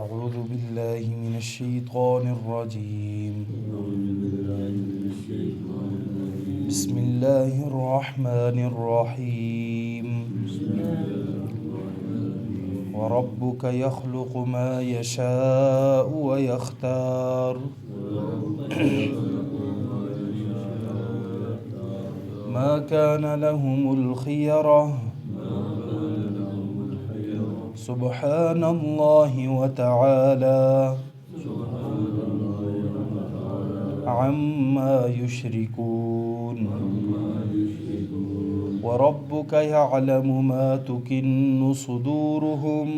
أعوذ بالله من الشيطان الرجيم. بسم الله الرحمن الرحيم. وربك يخلق ما يشاء ويختار ما كان لهم الخيرة سبحان الله وتعالى عما يشركون. وربك يعلم ما تكن صدورهم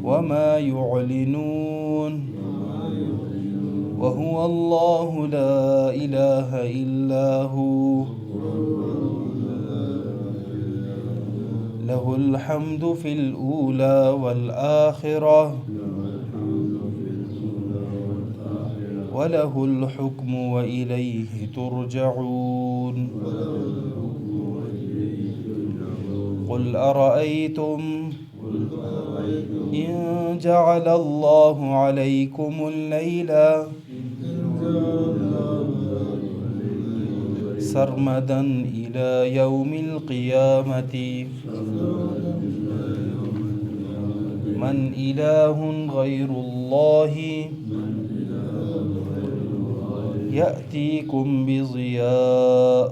وما يعلنون وهو الله لا إله إلا هو له الحمد في الأولى والآخرة وله الحكم وإليه ترجعون. قل أرأيتم إن جعل الله عليكم الليل سرمدا إلى يوم القيامة من إله غير الله يأتيكم بضياء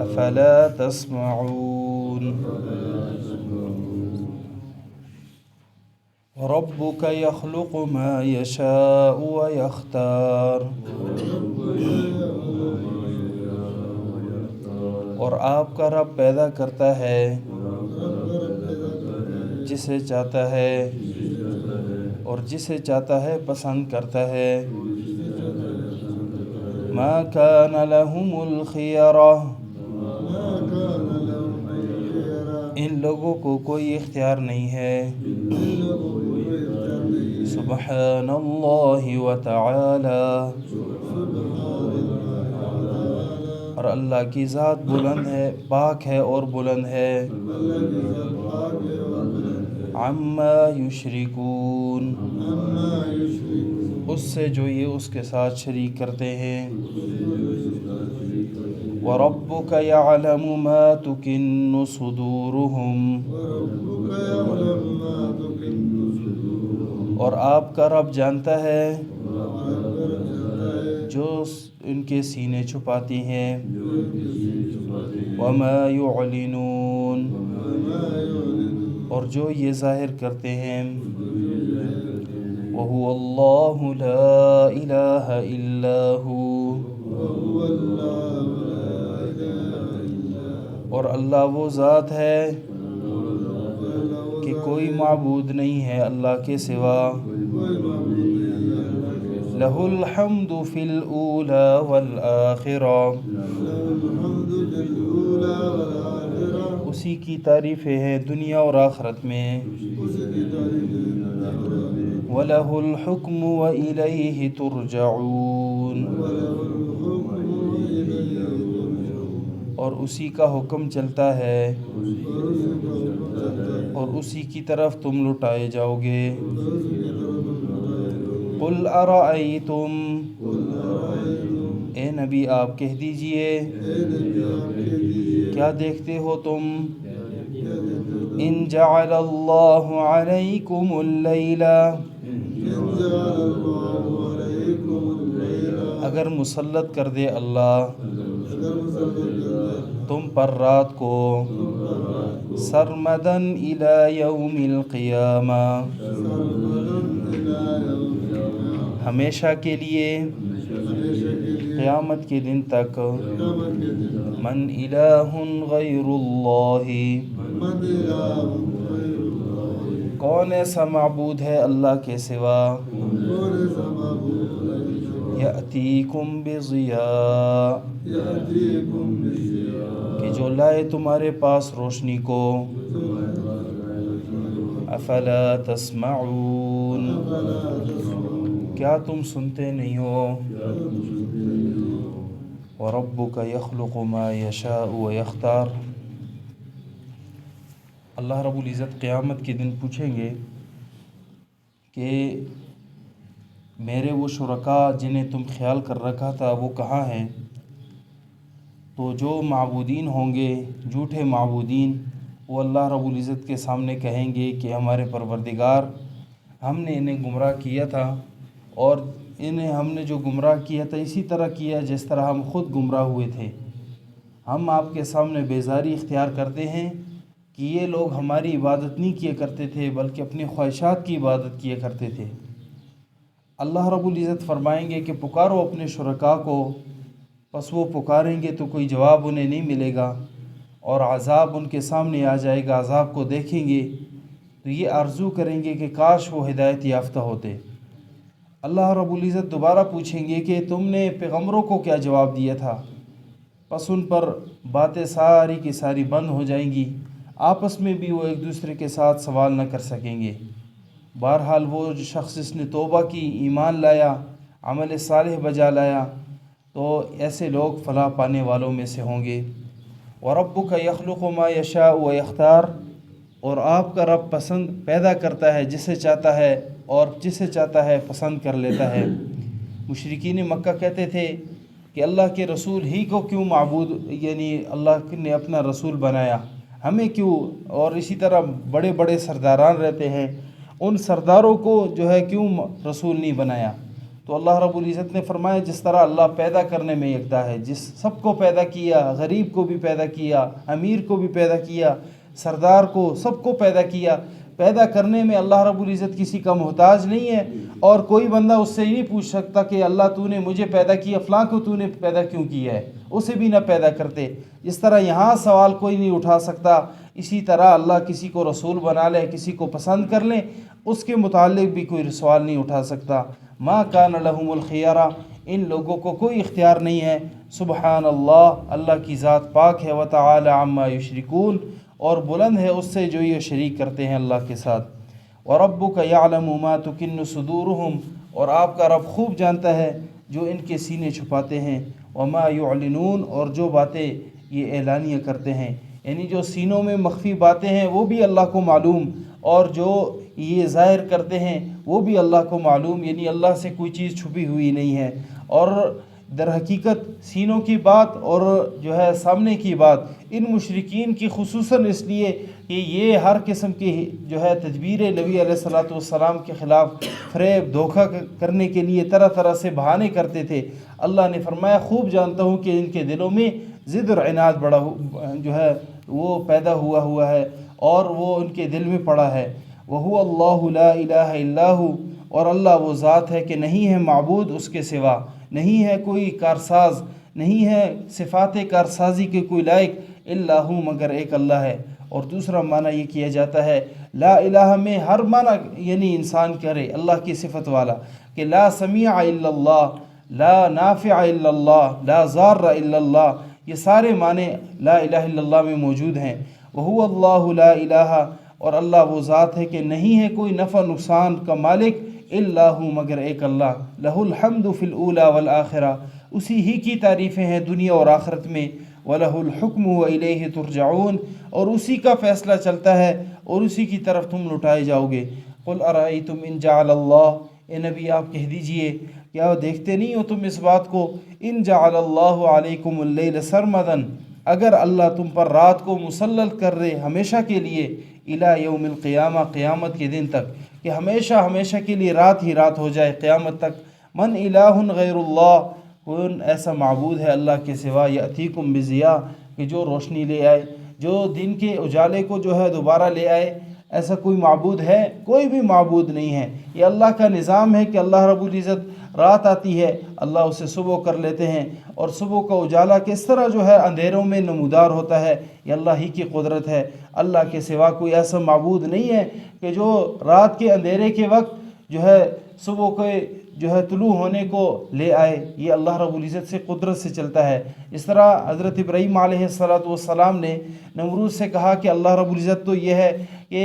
أفلا تسمعون. وربك يخلق ما يشاء ويختار. اور آپ کا رب پیدا کرتا ہے جسے چاہتا ہے اور جسے چاہتا ہے پسند کرتا ہے. ما كان لهم الخيرة ان لوگوں کو کوئی اختیار نہیں ہے. سبحان اللہ وتعالی اور اللہ کی ذات بلند ہے، پاک ہے اور بلند ہے. عما یشرکون اس سے جو یہ اس کے ساتھ شریک کرتے ہیں. وَرَبُّكَ يَعْلَمُ مَا تُكِنُّ صُدُورُهُمْ اور آپ کا رب جانتا ہے جو ان کے سینے چھپاتی ہیں. وَمَا يُعْلِنُونَ اور جو یہ ظاہر کرتے ہیں. وَهُوَ اللَّهُ لَا إِلَٰهَ إِلَّا هُوَ اور اللہ وہ ذات ہے کہ کوئی معبود نہیں ہے اللہ کے سوا. لَهُ الْحَمْدُ فِي الْأُولَى وَالْآخِرَةِ اسی کی تعریفیں ہیں دنیا اور آخرت میں. وَلَهُ الْحُكْمُ وَإِلَيْهِ تُرْجَعُونَ اور اسی کا حکم چلتا ہے اور اسی کی طرف تم لٹائے جاؤ گے. قُلْ أَرَأَيْتُمْ اے نبی آپ کہہ دیجئے کیا دیکھتے ہو تم. إِن جَعَلَ اللَّهُ عَلَيْكُمُ اللَّيْلَ اگر مسلط کر دے اللہ تم پر رات کو. سرمدن إِلَى يَوْمِ الْقِيَامَةِ ہمیشہ کے لیے قیامت کے دن تک. من الہ غیر اللہ کون ایسا معبود ہے اللہ کے سوا. یأتیکم بضیاء کہ جو لائے تمہارے پاس روشنی کو. افلا تسمعون کیا تم سنتے نہیں ہو. وَرَبُّكَ يَخْلُقُ مَا يَشَاءُ وَيَخْتَارُ اللہ رب العزت قیامت کے دن پوچھیں گے کہ میرے وہ شرکاء جنہیں تم خیال کر رکھا تھا وہ کہاں ہیں؟ تو جو معبودین ہوں گے، جھوٹے معبودین، وہ اللہ رب العزت کے سامنے کہیں گے کہ ہمارے پروردگار، ہم نے انہیں گمراہ کیا تھا، اور انہیں ہم نے جو گمراہ کیا تھا اسی طرح کیا جس طرح ہم خود گمراہ ہوئے تھے۔ ہم آپ کے سامنے بیزاری اختیار کرتے ہیں کہ یہ لوگ ہماری عبادت نہیں کیا کرتے تھے بلکہ اپنی خواہشات کی عبادت کیا کرتے تھے۔ اللہ رب العزت فرمائیں گے کہ پکارو اپنے شرکاء کو، پس وہ پکاریں گے تو کوئی جواب انہیں نہیں ملے گا، اور عذاب ان کے سامنے آ جائے گا، عذاب کو دیکھیں گے تو یہ آرزو کریں گے کہ کاش وہ ہدایت یافتہ ہوتے۔ اللہ رب العزت دوبارہ پوچھیں گے کہ تم نے پیغمبروں کو کیا جواب دیا تھا؟ پس ان پر باتیں ساری کی ساری بند ہو جائیں گی، آپس میں بھی وہ ایک دوسرے کے ساتھ سوال نہ کر سکیں گے۔ بہرحال وہ جو شخص جس نے توبہ کی، ایمان لایا، عمل صالح بجا لایا، تو ایسے لوگ فلاح پانے والوں میں سے ہوں گے۔ وَرَبُّكَ يَخْلُقُ مَا يَشَاءُ وَيَخْتَارُ، اور آپ کا رب پسند پیدا کرتا ہے جسے چاہتا ہے، اور جسے چاہتا ہے پسند کر لیتا ہے۔ مشرکین مکہ کہتے تھے کہ اللہ کے رسول ہی کو کیوں معبود، یعنی اللہ نے اپنا رسول بنایا، ہمیں کیوں؟ اور اسی طرح بڑے بڑے سرداران رہتے ہیں، ان سرداروں کو جو ہے کیوں رسول نہیں بنایا؟ تو اللہ رب العزت نے فرمایا جس طرح اللہ پیدا کرنے میں یکتا ہے، جس سب کو پیدا کیا، غریب کو بھی پیدا کیا، امیر کو بھی پیدا کیا، سردار کو، سب کو پیدا کیا، پیدا کرنے میں اللہ رب العزت کسی کا محتاج نہیں ہے، اور کوئی بندہ اس سے نہیں پوچھ سکتا کہ اللہ تو نے مجھے پیدا کیا، فلاں کو تو نے پیدا کیوں کیا ہے، اسے بھی نہ پیدا کرتے۔ جس طرح یہاں سوال کوئی نہیں اٹھا سکتا، اسی طرح اللہ کسی کو رسول بنا لے، کسی کو پسند کر لے، اس کے متعلق بھی کوئی سوال نہیں اٹھا سکتا۔ ما کان لہم الخیارہ، ان لوگوں کو کوئی اختیار نہیں ہے۔ سبحان اللہ، اللہ کی ذات پاک ہے، وتعالی عما یشرکون، اور بلند ہے اس سے جو یہ شریک کرتے ہیں اللہ کے ساتھ۔ وَرَبُّكَ يَعْلَمُ مَا تُكِنُّ صُدُورُهُمْ، اور آپ کا رب خوب جانتا ہے جو ان کے سینے چھپاتے ہیں، وَمَا يُعْلِنُونَ، اور جو باتیں یہ اعلانیہ کرتے ہیں، یعنی جو سینوں میں مخفی باتیں ہیں وہ بھی اللہ کو معلوم، اور جو یہ ظاہر کرتے ہیں وہ بھی اللہ کو معلوم، یعنی اللہ سے کوئی چیز چھپی ہوئی نہیں ہے۔ اور در حقیقت سینوں کی بات اور جو ہے سامنے کی بات ان مشرکین کی خصوصاً اس لیے کہ یہ ہر قسم کی جو ہے تدبیر نبی علیہ الصلوۃ والسلام کے خلاف فریب دھوکہ کرنے کے لیے طرح طرح سے بہانے کرتے تھے۔ اللہ نے فرمایا خوب جانتا ہوں کہ ان کے دلوں میں ضد اور عناد بڑا جو ہے وہ پیدا ہوا ہے، اور وہ ان کے دل میں پڑا ہے۔ وَهُوَ اللَّهُ لَا إِلَٰهَ إِلَّا هُوَ، اور اللہ وہ ذات ہے کہ نہیں ہے معبود اس کے سوا، نہیں ہے کوئی کارساز، نہیں ہے صفات کارسازی کے کوئی لائق، الا ہو، مگر ایک اللہ ہے۔ اور دوسرا معنی یہ کیا جاتا ہے لا الہ میں ہر معنی یعنی انسان کرے اللہ کی صفت والا، کہ لا سمیع الا اللہ، لا نافع الا اللہ، لا ضار الا اللہ، یہ سارے معنی لا الہ الا اللہ میں موجود ہیں۔ وہو اللہ لا الہ، اور اللہ وہ ذات ہے کہ نہیں ہے کوئی نفع نقصان کا مالک الا ہو، مگر ایک اللہ۔ لہ الحمد فی الاولی والآخرہ، اسی ہی کی تعریفیں ہیں دنیا اور آخرت میں۔ وَلَهُ الْحُكْمُ وَإِلَيْهِ تُرْجَعُونَ، اور اسی کا فیصلہ چلتا ہے اور اسی کی طرف تم لٹائے جاؤ گے۔ قُلْ أَرَأَيْتُمْ إِنْ جَعَلَ اللَّهُ، اے نبی آپ کہہ دیجئے کیا دیکھتے نہیں ہو تم اس بات کو، إِنْ جَعَلَ اللَّهُ عَلَيْكُمُ اللَّيْلَ سَرْمَدًا، اگر اللہ تم پر رات کو مسلط کر دے ہمیشہ کے لیے، إِلَى يَوْمِ الْقِيَامَةِ، قیامت کے دن تک، کہ ہمیشہ کے لیے رات ہی رات ہو جائے قیامت تک۔ من الہ غیر اللہ، کون ایسا معبود ہے اللہ کے سوا، یأتیکم بضیاء، کہ جو روشنی لے آئے، جو دن کے اجالے کو جو ہے دوبارہ لے آئے، ایسا کوئی معبود ہے؟ کوئی بھی معبود نہیں ہے۔ یہ اللہ کا نظام ہے کہ اللہ رب العزت رات آتی ہے اللہ اسے صبح کر لیتے ہیں، اور صبح کا اجالا کس طرح جو ہے اندھیروں میں نمودار ہوتا ہے، یہ اللہ ہی کی قدرت ہے۔ اللہ کے سوا کوئی ایسا معبود نہیں ہے کہ جو رات کے اندھیرے کے وقت جو ہے صبح کے جو ہے طلوع ہونے کو لے آئے، یہ اللہ رب العزت سے قدرت سے چلتا ہے۔ اس طرح حضرت ابراہیم علیہ السلام نے نمرود سے کہا کہ اللہ رب العزت تو یہ ہے کہ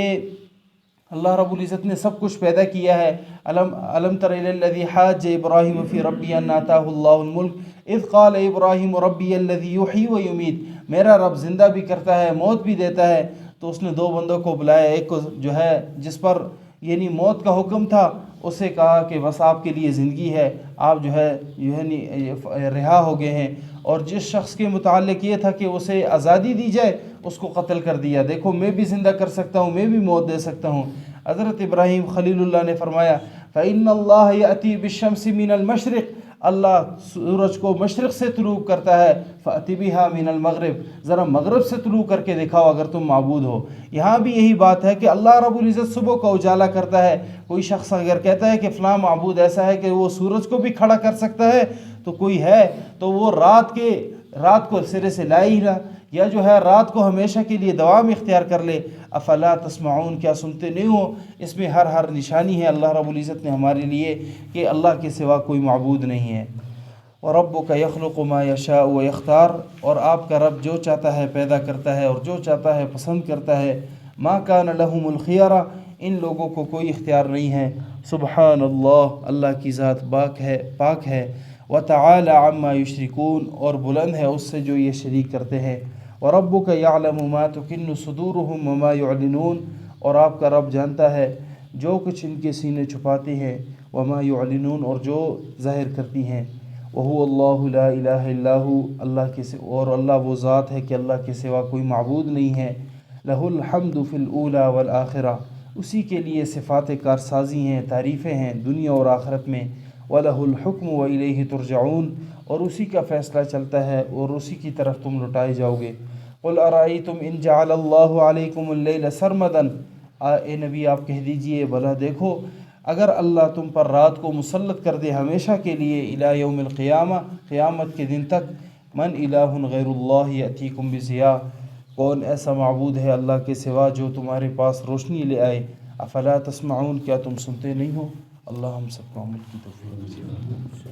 اللہ رب العزت نے سب کچھ پیدا کیا ہے۔ الم تر الی الذی حاج ابراہیم فی ربی ان آتاہ اللہ الملک اذ قال ابراہیم ربی الذی یحیی و یمیت، میرا رب زندہ بھی کرتا ہے موت بھی دیتا ہے، تو اس نے 2 بندوں کو بلایا، ایک کو جو ہے جس پر یعنی موت کا حکم تھا، اسے کہا کہ بس آپ کے لیے زندگی ہے، آپ جو ہے رہا ہو گئے ہیں، اور جس شخص کے متعلق یہ تھا کہ اسے آزادی دی جائے اس کو قتل کر دیا، دیکھو میں بھی زندہ کر سکتا ہوں، میں بھی موت دے سکتا ہوں۔ حضرت ابراہیم خلیل اللہ نے فرمایا فَإِنَّ اللَّهَ يَأْتِي بِالشَّمْسِ مِنَ الْمَشْرِقِ، اللہ سورج کو مشرق سے طلوع کرتا ہے، فَأْتِ بِهَا مِنَ الْمَغْرِبِ، ذرا مغرب سے طلوع کر کے دکھاؤ اگر تم معبود ہو۔ یہاں بھی یہی بات ہے کہ اللہ رب العزت صبح کا اجالا کرتا ہے۔ کوئی شخص اگر کہتا ہے کہ فلاں معبود ایسا ہے کہ وہ سورج کو بھی کھڑا کر سکتا ہے تو کوئی ہے تو وہ رات کو سرے سے لائے ہی نہ، یا جو ہے رات کو ہمیشہ کے لیے دوام اختیار کر لے۔ افلا تسمعون، کیا سنتے نہیں ہو؟ اس میں ہر نشانی ہے اللہ رب العزت نے ہمارے لیے کہ اللہ کے سوا کوئی معبود نہیں ہے۔ وَرَبُّكَ يَخْلُقُ مَا يَشَاءُ وَيَخْتَارُ، اور آپ کا رب جو چاہتا ہے پیدا کرتا ہے اور جو چاہتا ہے پسند کرتا ہے۔ مَا كَانَ لَهُمُ الْخِيَرَةُ، ان لوگوں کو کوئی اختیار نہیں ہے۔ سبحان اللہ، اللہ کی ذات پاک ہے۔ وَتَعَالَى عَمَّا يُشْرِكُونَ، اور بلند ہے اس سے جو یہ شریک کرتے ہیں۔ وَرَبُّكَ يَعْلَمُ مَا تُكِنُّ صُدُورُهُمْ وَمَا يُعْلِنُونَ، اور آپ کا رب جانتا ہے جو کچھ ان کے سینے چھپاتے ہیں، وَمَا يُعْلِنُونَ، اور جو ظاہر کرتی ہیں۔ وَهُوَ اللَّهُ لَا إِلَٰهَ إِلَّا هُوَ، اللہ وہ ذات ہے کہ اللہ کے سوا کوئی معبود نہیں ہے۔ لَهُ الْحَمْدُ فِي الْأُولَىٰ وَالْآخِرَةِ، اسی کے لیے صفات کارسازی ہیں، تعریفیں ہیں دنیا اور آخرت میں۔ وَلَهُ الْحُكْمُ وَإِلَيْهِ تُرْجَعُونَ، اور اسی کا فیصلہ چلتا ہے اور اسی کی طرف تم لوٹائے جاؤ گے۔ قُلْ أَرَأَيْتُمْ إِنْ جَعَلَ اللَّهُ عَلَيْكُمُ اللَّيْلَ سَرْمَدًا، اے نبی آپ کہہ دیجئے بھلا دیکھو اگر اللہ تم پر رات کو مسلط کر دے ہمیشہ کے لیے، الی یوم القیامہ، قیامت کے دن تک، من الہ غیر اللہ یأتیکم بضیاء، کون ایسا معبود ہے اللہ کے سوا جو تمہارے پاس روشنی لے آئے۔ افلا تسمعون، کیا تم سنتے نہیں ہو؟ اللہ ہم سب کو عمل کی توفیق دے۔